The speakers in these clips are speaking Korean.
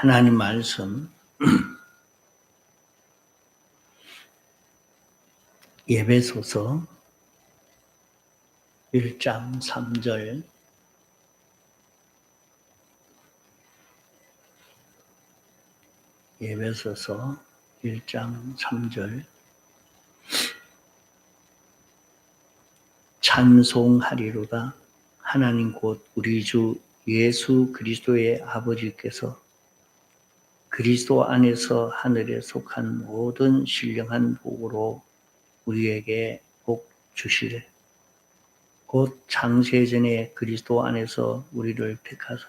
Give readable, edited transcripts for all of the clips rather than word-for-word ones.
하나님 말씀 에베소서 1장 3절 에베소서 1장 3절 찬송하리로다 하나님 곧 우리 주 예수 그리스도의 아버지께서 그리스도 안에서 하늘에 속한 모든 신령한 복으로 우리에게 복 주시되 곧 창세전에 그리스도 안에서 우리를 택하사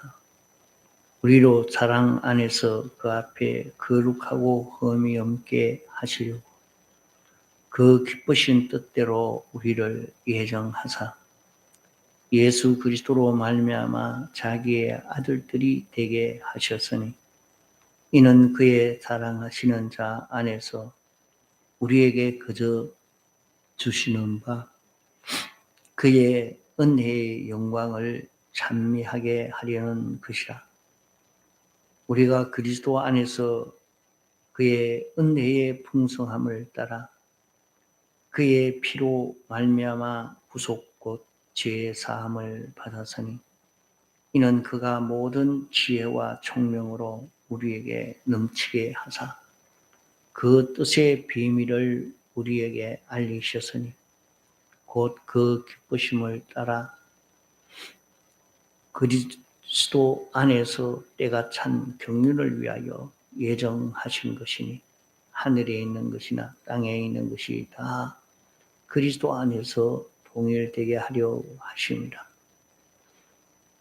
우리로 사랑 안에서 그 앞에 거룩하고 흠이 없게 하시려고 그 기쁘신 뜻대로 우리를 예정하사 예수 그리스도로 말미암아 자기의 아들들이 되게 하셨으니 이는 그의 사랑하시는 자 안에서 우리에게 거저 주시는 바 그의 은혜의 영광을 찬미하게 하려는 것이라. 우리가 그리스도 안에서 그의 은혜의 풍성함을 따라 그의 피로 말미암아 구속 곧 죄의 사함을 받았으니 이는 그가 모든 지혜와 총명으로 우리에게 넘치게 하사 그 뜻의 비밀을 우리에게 알리셨으니 곧 그 기쁘심을 따라 그리스도 안에서 때가 찬 경륜을 위하여 예정하신 것이니 하늘에 있는 것이나 땅에 있는 것이 다 그리스도 안에서 동일되게 하려 하심이라.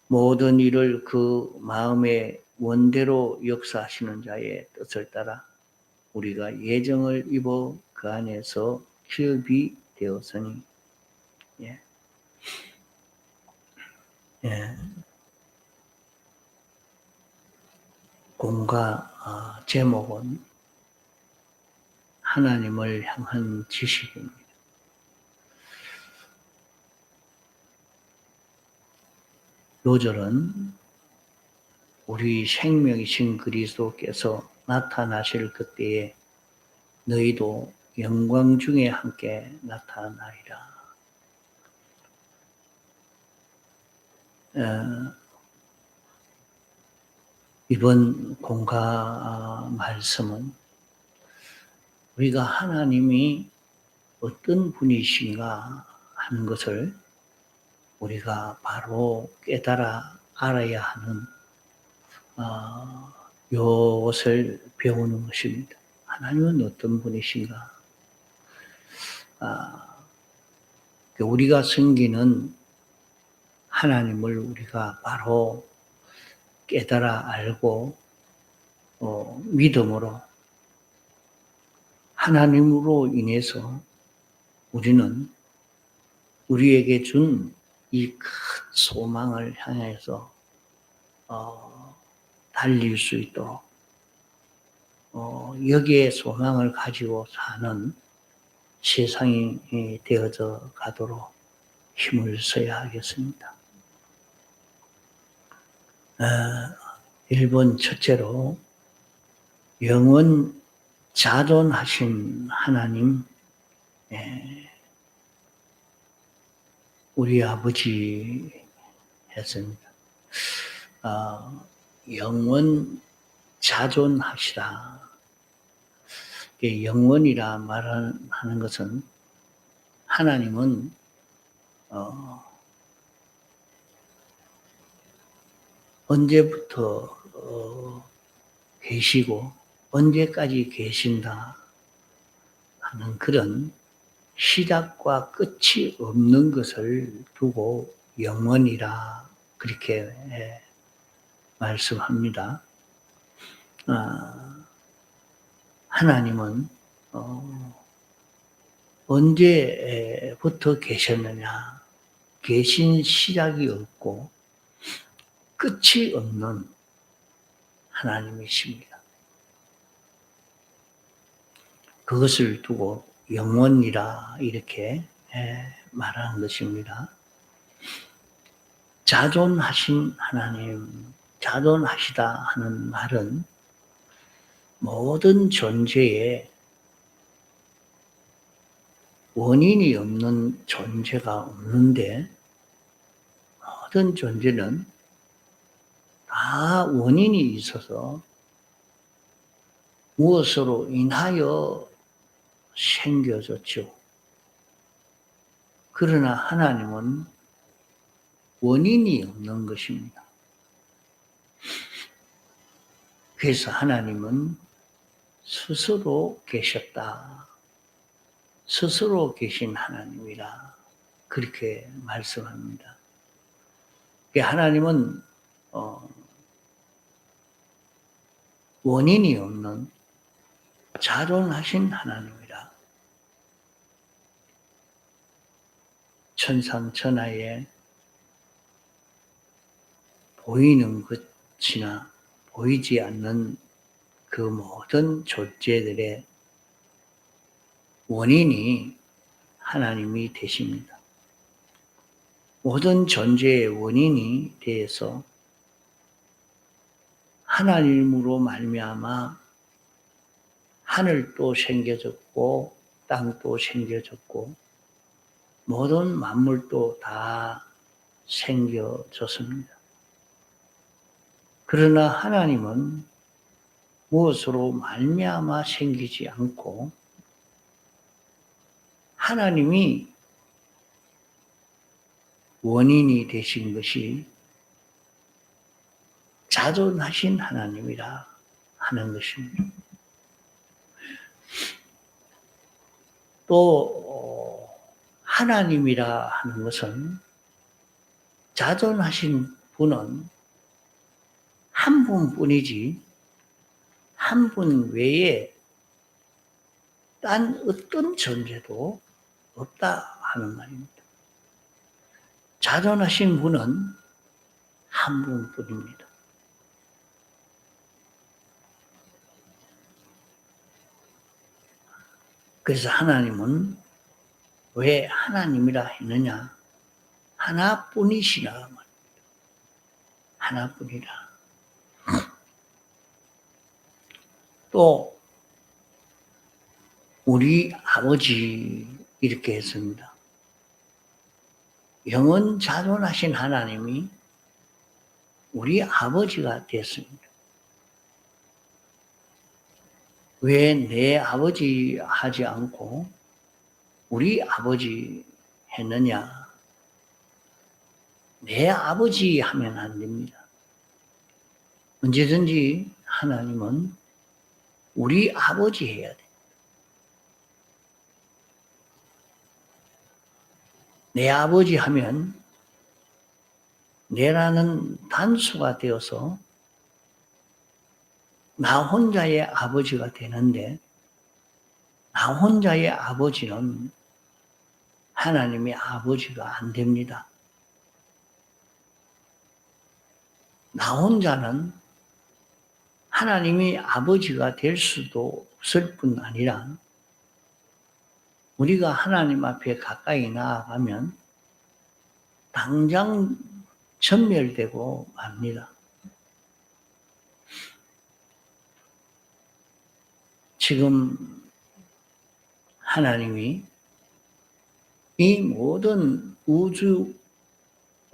모든 일을 그 마음의 원대로 역사하시는 자의 뜻을 따라 우리가 예정을 입어 그 안에서 기업이 되었으니 공과 제목은 하나님을 향한 지식입니다. 요절은 우리 생명이신 그리스도께서 나타나실 그때에 너희도 영광 중에 함께 나타나리라. 이번 공가 말씀은 우리가 하나님이 어떤 분이신가 하는 것을 우리가 바로 깨달아 알아야 하는 이것을 배우는 것입니다. 하나님은 어떤 분이신가? 우리가 섬기는 하나님을 우리가 바로 깨달아 알고 믿음으로 하나님으로 인해서 우리는 우리에게 준 이 큰 소망을 향해서 달릴 수 있도록 여기에 소망을 가지고 사는 세상이 되어져 가도록 힘을 써야 하겠습니다. 1번 첫째로 영원 자존하신 하나님, 우리 아버지 했습니다. 영원 자존하시라. 영원이라 말하는 것은 하나님은 언제부터 계시고 언제까지 계신다 하는 그런 시작과 끝이 없는 것을 두고 영원이라 그렇게 말씀합니다. 하나님은 언제부터 계셨느냐? 계신 시작이 없고 끝이 없는 하나님이십니다. 그것을 두고 영원이라 이렇게 말하는 것입니다. 자존하신 하나님, 자존하시다 하는 말은 모든 존재에 원인이 없는 존재가 없는데 모든 존재는 다 원인이 있어서 무엇으로 인하여 생겨졌죠. 그러나 하나님은 원인이 없는 것입니다. 그래서 하나님은 스스로 계셨다. 스스로 계신 하나님이라 그렇게 말씀합니다. 하나님은 원인이 없는 자존하신 하나님이라. 천상천하에 보이는 것이나 보이지 않는 그 모든 존재들의 원인이 하나님이 되십니다. 모든 존재의 원인이 되어서 하나님으로 말미암아 하늘도 생겨졌고 땅도 생겨졌고 모든 만물도 다 생겨졌습니다. 그러나 하나님은 무엇으로 말미암아 생기지 않고 하나님이 원인이 되신 것이 자존하신 하나님이라 하는 것입니다. 또 하나님이라 하는 것은 자존하신 분은 한 분뿐이지 한 분 외에 딴 어떤 존재도 없다 하는 말입니다. 자존하신 분은 한 분뿐입니다. 그래서 하나님은 왜 하나님이라 했느냐? 하나뿐이시라 말입니다. 하나뿐이라. 또 우리 아버지 이렇게 했습니다. 영원 자존하신 하나님이 우리 아버지가 됐습니다. 왜 내 아버지 하지 않고 우리 아버지 했느냐? 내 아버지 하면 안 됩니다. 언제든지 하나님은 우리 아버지 해야 돼. 내 아버지 하면 내라는 단수가 되어서 나 혼자의 아버지가 되는데 나 혼자의 아버지는 하나님의 아버지가 안 됩니다. 나 혼자는 하나님이 아버지가 될 수도 없을 뿐 아니라 우리가 하나님 앞에 가까이 나아가면 당장 전멸되고 맙니다. 지금 하나님이 이 모든 우주에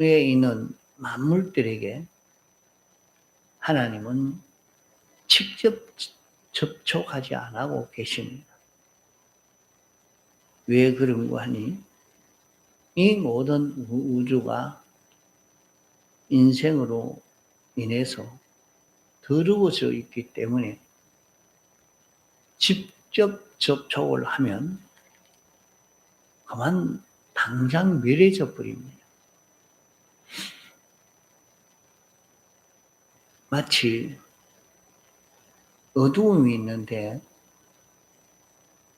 있는 만물들에게 하나님은 직접 접촉하지 않고 계십니다. 왜 그런가 하니 이 모든 우주가 인생으로 인해서 더러워져 있기 때문에 직접 접촉을 하면 그만 당장 멸해져 버립니다. 마치 어두움이 있는데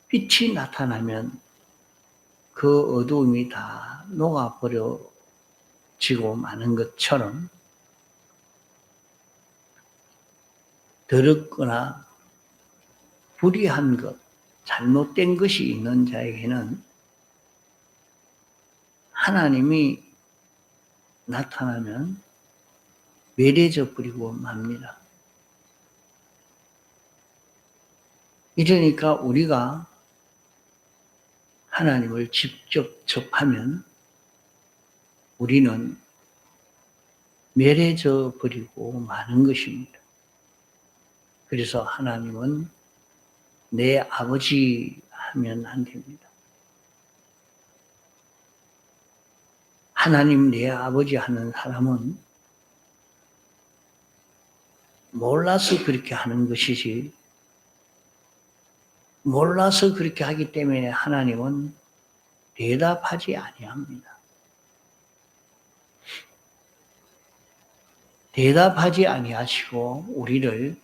빛이 나타나면 그 어두움이 다 녹아버려지고 마는 것처럼 더럽거나 불의한 것, 잘못된 것이 있는 자에게는 하나님이 나타나면 멸해져 버리고 맙니다. 이러니까 우리가 하나님을 직접 접하면 우리는 멸해져 버리고 마는 것입니다. 그래서 하나님은 내 아버지 하면 안 됩니다. 하나님 내 아버지 하는 사람은 몰라서 그렇게 하는 것이지, 몰라서 그렇게 하기 때문에 하나님은 대답하지 아니합니다. 대답하지 아니하시고 우리를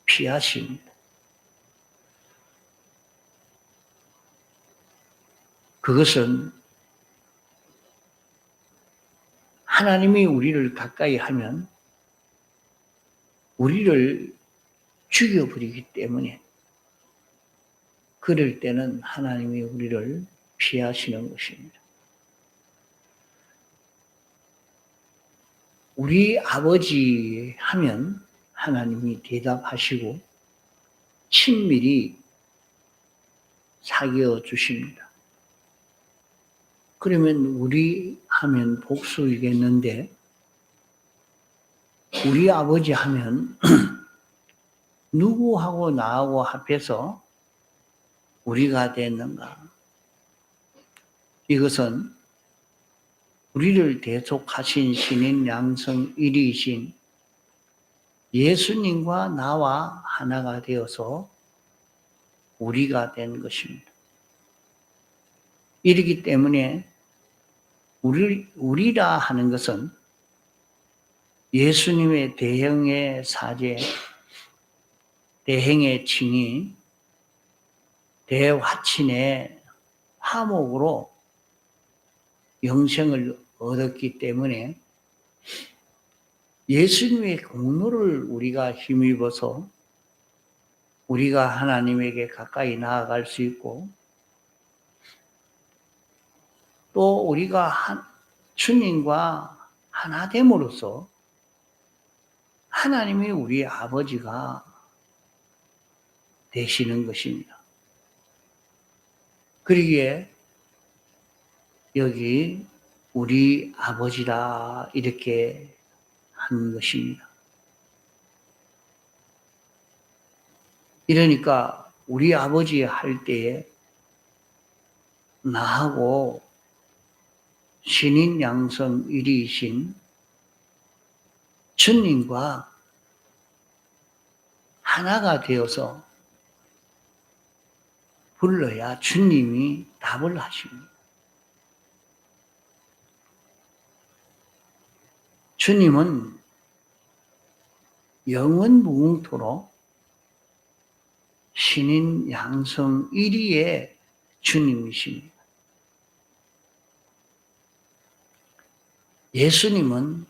피하십니다. 그것은 하나님이 우리를 가까이 하면 우리를 죽여버리기 때문에 그럴 때는 하나님이 우리를 피하시는 것입니다. 우리 아버지 하면 하나님이 대답하시고 친밀히 사귀어 주십니다. 그러면 우리 하면 복수이겠는데 우리 아버지 하면 누구하고 나하고 합해서 우리가 됐는가? 이것은 우리를 대속하신 신인 양성 1위이신 예수님과 나와 하나가 되어서 우리가 된 것입니다. 이러기 때문에 우리라 하는 것은 예수님의 대형의 사제, 대행의 칭의, 대화친의 화목으로 영생을 얻었기 때문에 예수님의 공로를 우리가 힘입어서 우리가 하나님에게 가까이 나아갈 수 있고 또 우리가 주님과 하나 됨으로써 하나님이 우리 아버지가 되시는 것입니다. 그러기에 여기 우리 아버지라 이렇게 한 것입니다. 이러니까 우리 아버지 할 때에 나하고 신인 양성 1위이신 주님과 하나가 되어서 불러야 주님이 답을 하십니다. 주님은 영원 무궁토록 신인 양성 1위의 주님이십니다. 예수님은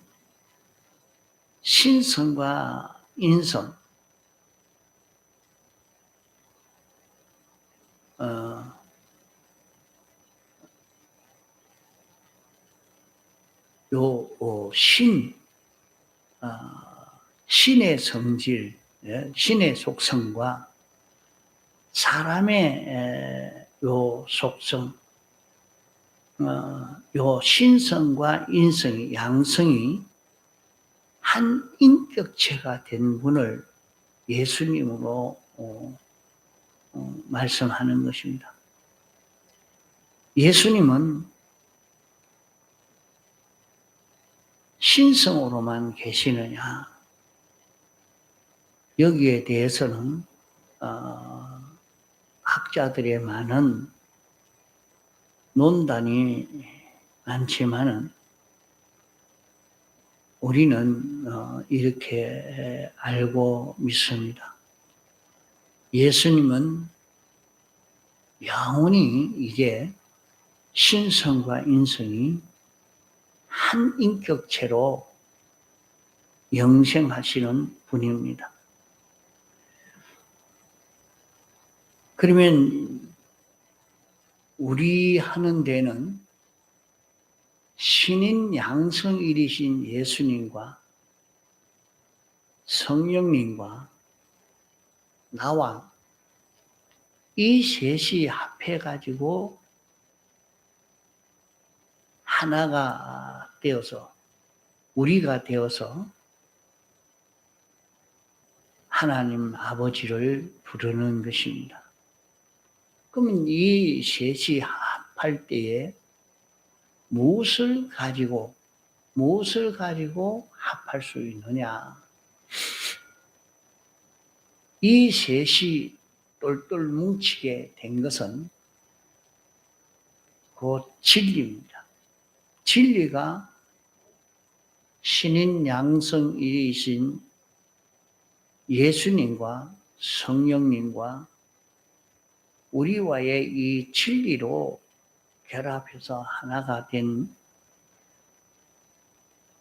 신성과 인성, 신의 성질, 신의 속성과 사람의 속성, 신성과 인성이, 양성이 한 인격체가 된 분을 예수님으로 말씀하는 것입니다. 예수님은 신성으로만 계시느냐? 여기에 대해서는 학자들의 많은 논단이 많지만은 우리는 이렇게 알고 믿습니다. 예수님은 영원히 이게 신성과 인성이 한 인격체로 영생하시는 분입니다. 그러면 우리 하는 데는 신인 양성일이신 예수님과 성령님과 나와 이 셋이 합해가지고 하나가 되어서, 우리가 되어서 하나님 아버지를 부르는 것입니다. 그러면 이 셋이 합할 때에 무엇을 가지고 합할 수 있느냐? 이 셋이 똘똘 뭉치게 된 것은 곧 진리입니다. 진리가 신인 양성일이신 예수님과 성령님과 우리와의 이 진리로 결합해서 하나가 된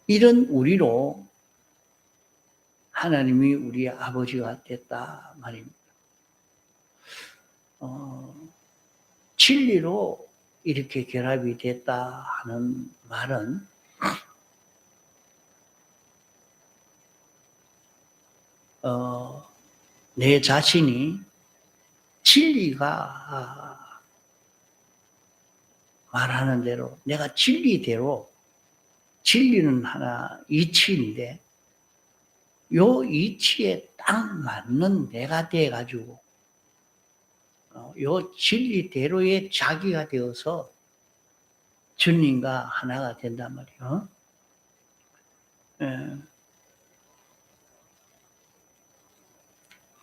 이런 우리로 하나님이 우리의 아버지가 됐다 말입니다. 진리로 이렇게 결합이 됐다 하는 말은 내 자신이 진리가 말하는 대로, 내가 진리대로, 진리는 하나 이치인데 요 이치에 딱 맞는 내가 돼가지고 요 진리대로의 자기가 되어서 주님과 하나가 된단 말이에요.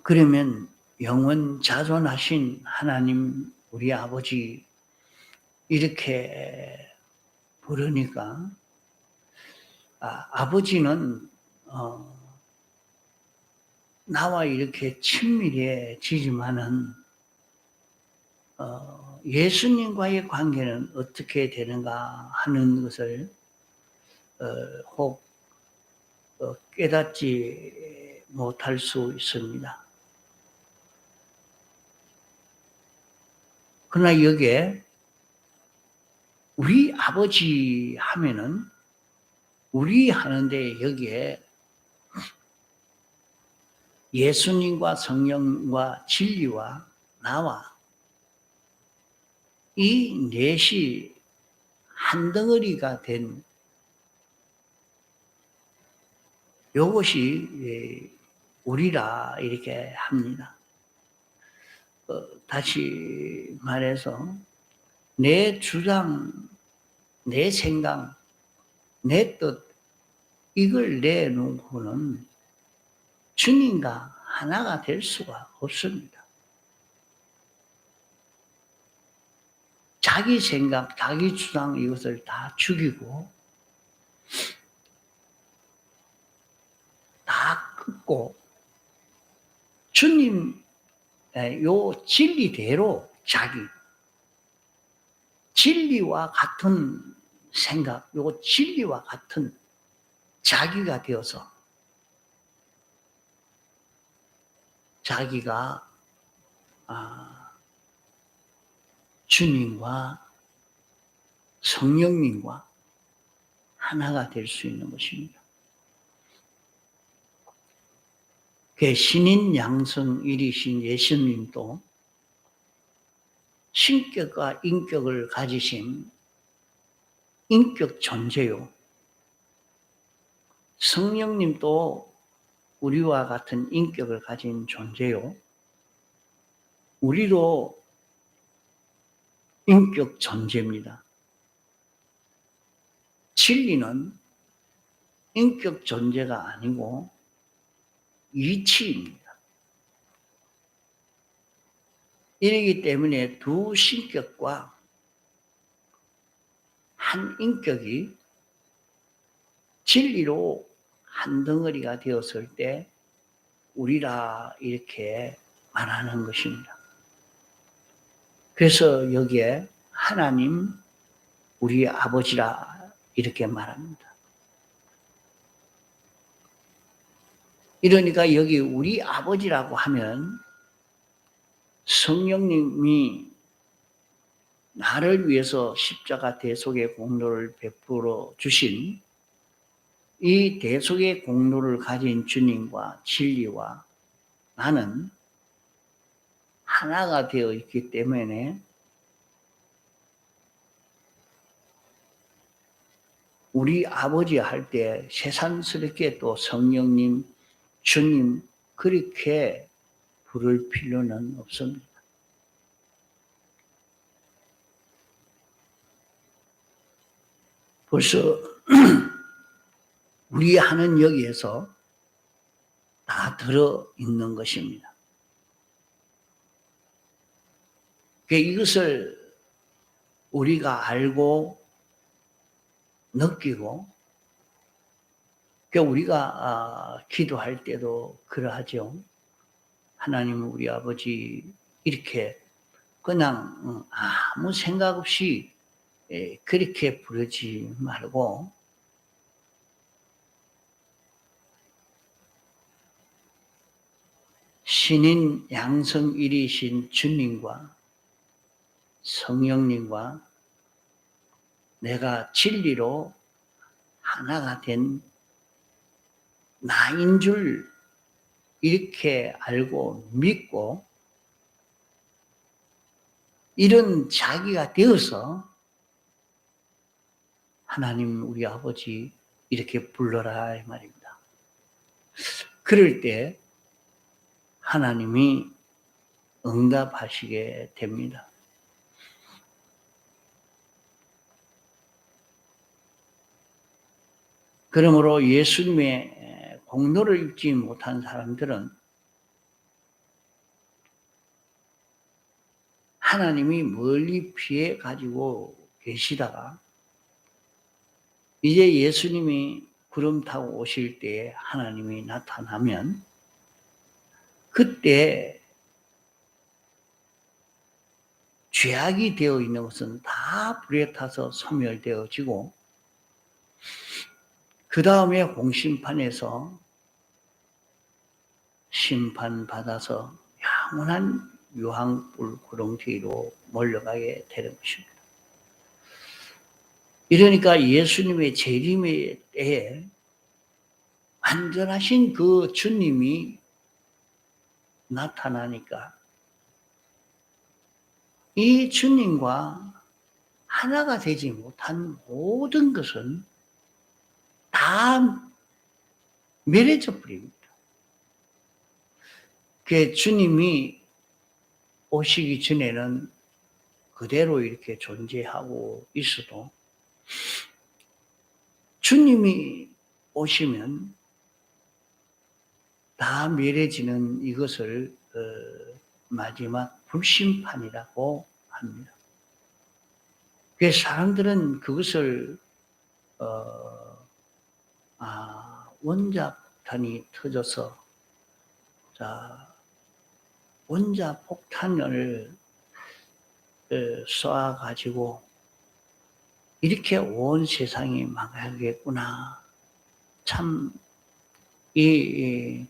그러면 영원 자존하신 하나님 우리 아버지 이렇게 부르니까 아버지는 나와 이렇게 친밀해지지만은 예수님과의 관계는 어떻게 되는가 하는 것을 혹 깨닫지 못할 수 있습니다. 그러나 여기에 우리 아버지 하면은 우리 하는데 여기에 예수님과 성령과 진리와 나와 이 넷이 한 덩어리가 된 요것이 우리라 이렇게 합니다. 다시 말해서 내 주장, 내 생각, 내 뜻 이걸 내놓고는 주님과 하나가 될 수가 없습니다. 자기 생각, 자기 주장 이것을 다 죽이고 다 끊고 주님 요 진리대로 자기 진리와 같은 생각, 요 진리와 같은 자기가 되어서 자기가 주님과 성령님과 하나가 될 수 있는 것입니다. 그 신인 양성일이신 예수님도 신격과 인격을 가지신 인격 존재요. 성령님도 우리와 같은 인격을 가진 존재요. 우리도 인격 존재입니다. 진리는 인격 존재가 아니고 이치입니다. 이러기 때문에 두 신격과 한 인격이 진리로 한 덩어리가 되었을 때 우리라 이렇게 말하는 것입니다. 그래서 여기에 하나님 우리 아버지라 이렇게 말합니다. 이러니까 여기 우리 아버지라고 하면 성령님이 나를 위해서 십자가 대속의 공로를 베풀어 주신 이 대속의 공로를 가진 주님과 진리와 나는 하나가 되어 있기 때문에 우리 아버지 할 때 세상스럽게 또 성령님, 주님 그렇게 부를 필요는 없습니다. 벌써 우리 하는 여기에서 다 들어있는 것입니다. 이것을 우리가 알고 느끼고 우리가 기도할 때도 그러하죠. 하나님 우리 아버지 이렇게 그냥 아무 생각 없이 그렇게 부르지 말고 신인 양성일이신 주님과 성령님과 내가 진리로 하나가 된 나인 줄 이렇게 알고 믿고 이런 자기가 되어서 하나님 우리 아버지 이렇게 불러라 이 말입니다. 그럴 때 하나님이 응답하시게 됩니다. 그러므로 예수님의 공로를 입지 못한 사람들은 하나님이 멀리 피해 가지고 계시다가 이제 예수님이 구름 타고 오실 때에 하나님이 나타나면 그때 죄악이 되어 있는 것은 다 불에 타서 소멸되어지고 그 다음에 공심판에서 심판받아서 영원한 유황불 구렁텅이로 몰려가게 되는 것입니다. 이러니까 예수님의 재림의 때에 완전하신 그 주님이 나타나니까 이 주님과 하나가 되지 못한 모든 것은 다 멸해져 버립니다. 그 주님이 오시기 전에는 그대로 이렇게 존재하고 있어도 주님이 오시면 다 멸해지는 이것을 마지막 불심판이라고 합니다. 그래서 사람들은 그것을 원자폭탄이 터져서 원자폭탄을 쏴가지고 이렇게 온 세상이 망하겠구나. 참 이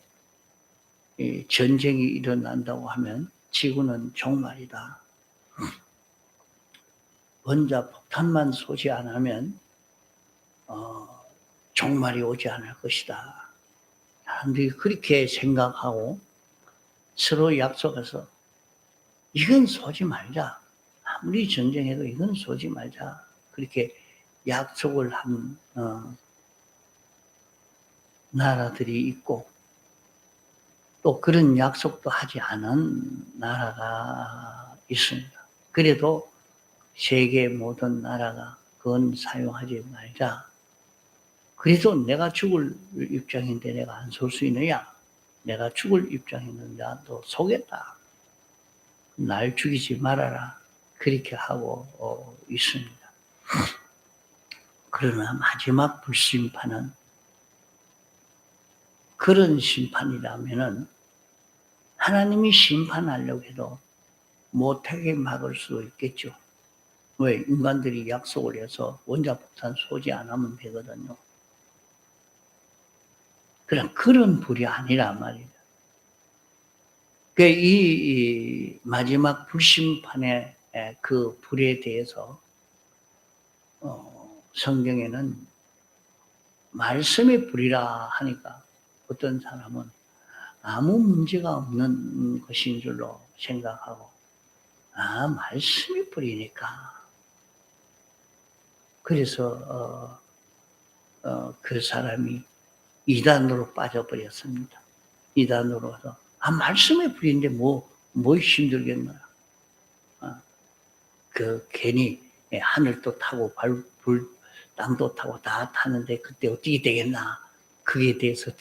전쟁이 일어난다고 하면 지구는 종말이다. 원자폭탄만 쏘지 않으면 종말이 오지 않을 것이다. 사람들이 그렇게 생각하고 서로 약속해서 이건 쏘지 말자. 아무리 전쟁해도 이건 쏘지 말자. 그렇게 약속을 한 나라들이 있고 또 그런 약속도 하지 않은 나라가 있습니다. 그래도 세계 모든 나라가 그건 사용하지 말자. 그래서 내가 죽을 입장인데 내가 안 쏠 수 있느냐? 내가 죽을 입장이었는데 너 쏘겠다. 날 죽이지 말아라. 그렇게 하고 있습니다. 그러나 마지막 불심판은 그런 심판이라면은 하나님이 심판하려고 해도 못하게 막을 수 있겠죠. 왜? 인간들이 약속을 해서 원자폭탄 쏘지 않으면 되거든요. 그런 불이 아니라 말이에요. 이 마지막 불심판의 그 불에 대해서 성경에는 말씀의 불이라 하니까 어떤 사람은 아무 문제가 없는 것인 줄로 생각하고, 말씀이 뿌리니까. 그래서 그 사람이 이단으로 빠져버렸습니다. 이단으로 해서 말씀에 뿌리는데 뭐 힘들겠나. 그 괜히 하늘도 타고 땅도 타고 다 타는데 그때 어떻게 되겠나. 그에 대해서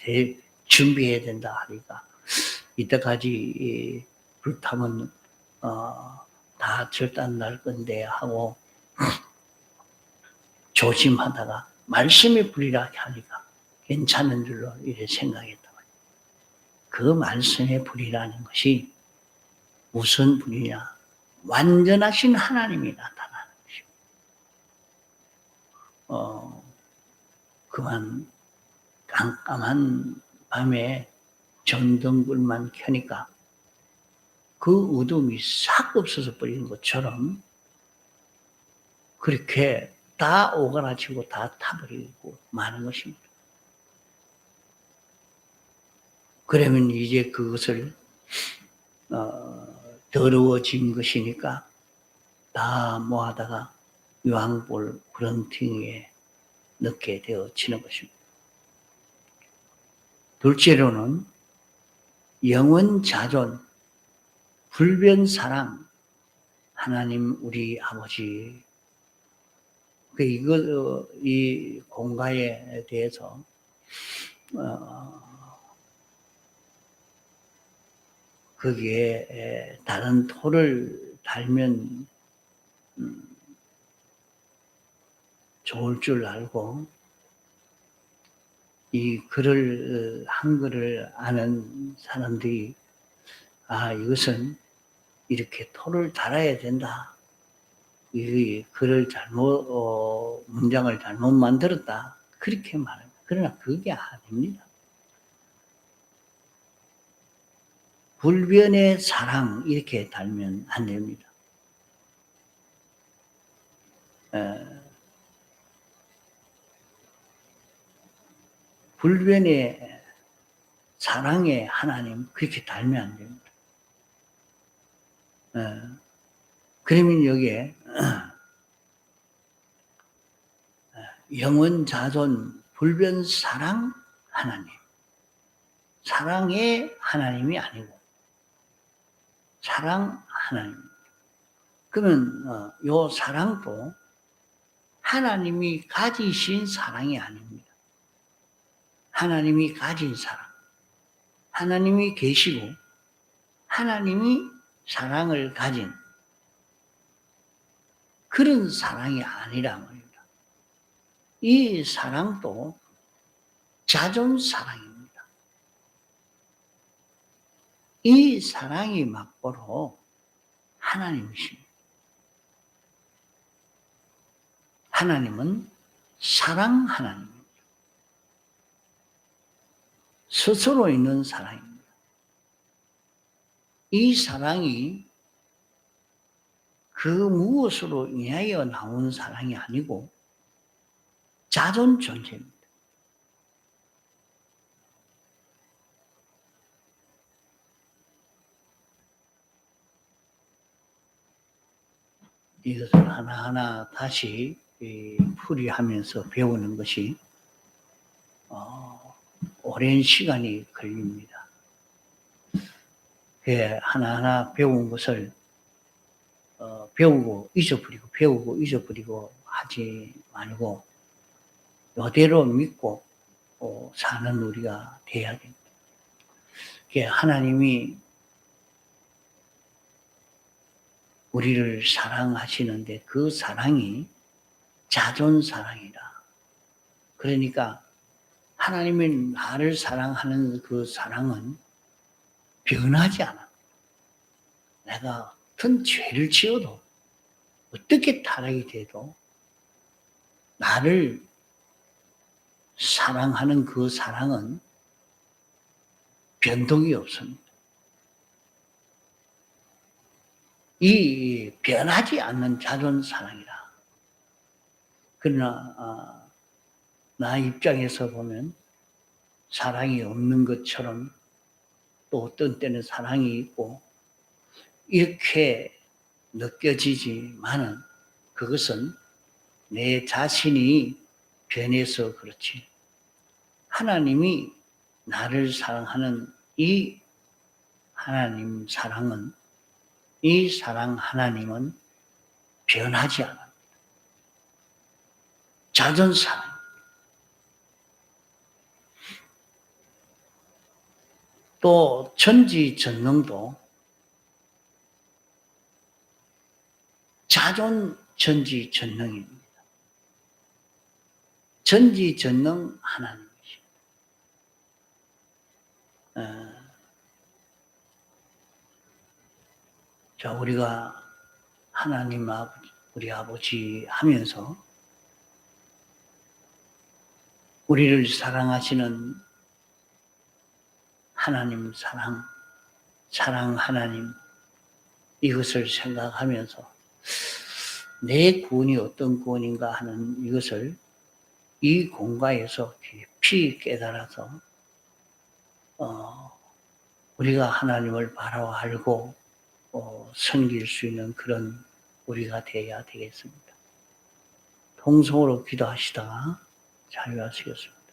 준비해야 된다 하니까 이때까지 불타면 다 절단 날 건데 하고 조심하다가 말씀에 뿌리라 하니까 괜찮은 줄로 이렇게 생각했다. 그 말씀에 뿌리라는 것이 무슨 분이냐? 완전하신 하나님이 나타나는 것이고, 그만 깜깜한 밤에 전등불만 켜니까 그 어둠이 싹 없어져 버리는 것처럼 그렇게 다 오그라지고 다 타버리고 마는 것입니다. 그러면 이제 그것을 더러워진 것이니까 다 모아다가 유황볼 브런팅에 넣게 되어지는 것입니다. 둘째로는 영원 자존, 불변사랑, 하나님 우리 아버지. 이 공가에 대해서 거기에 다른 토를 달면 좋을 줄 알고 이 글을 한글을 아는 사람들이 이것은 이렇게 토를 달아야 된다. 이 글을 문장을 잘못 만들었다. 그렇게 말합니다. 그러나 그게 아닙니다. 불변의 사랑 이렇게 달면 안 됩니다. 불변의 사랑의 하나님 그렇게 달면 안 됩니다. 그러면 여기에 영원 자존 불변 사랑 하나님, 사랑의 하나님이 아니고 사랑 하나님. 그러면 요 사랑도 하나님이 가지신 사랑이 아닙니다. 하나님이 가진 사랑, 하나님이 계시고 하나님이 사랑을 가진 그런 사랑이 아니라 말입니다. 이 사랑도 자존 사랑입니다. 이 사랑이 막고로 하나님이십니다. 하나님은 사랑 하나님입니다. 스스로 있는 사랑입니다. 이 사랑이 그 무엇으로 인하여 나온 사랑이 아니고 자존 존재입니다. 이것을 하나하나 다시 풀이하면서 배우는 것이 오랜 시간이 걸립니다. 하나하나 배운 것을 배우고 잊어버리고 하지 말고 이대로 믿고 사는 우리가 돼야 됩니다. 하나님이 우리를 사랑하시는데 그 사랑이 자존 사랑이다. 그러니까 하나님이 나를 사랑하는 그 사랑은 변하지 않아. 내가 어떤 죄를 지어도 어떻게 타락이 돼도 나를 사랑하는 그 사랑은 변동이 없습니다. 이 변하지 않는 자존 사랑이라. 그러나 나 입장에서 보면 사랑이 없는 것처럼 또 어떤 때는 사랑이 있고 이렇게 느껴지지만은 그것은 내 자신이 변해서 그렇지. 하나님이 나를 사랑하는 이 하나님 사랑은, 이 사랑 하나님은 변하지 않아. 잦은 사랑. 또 전지전능도 잦은 전지전능입니다. 전지전능 하나님이십니다. 자, 우리가 하나님 아버지, 우리 아버지 하면서 우리를 사랑하시는 하나님 사랑 하나님, 이것을 생각하면서 내 구원이 어떤 구원인가 하는 이것을 이 공과에서 깊이 깨달아서 우리가 하나님을 바라와 알고 섬길 수 있는 그런 우리가 되어야 되겠습니다. 통성으로 기도하시다가 자유하시겠습니다.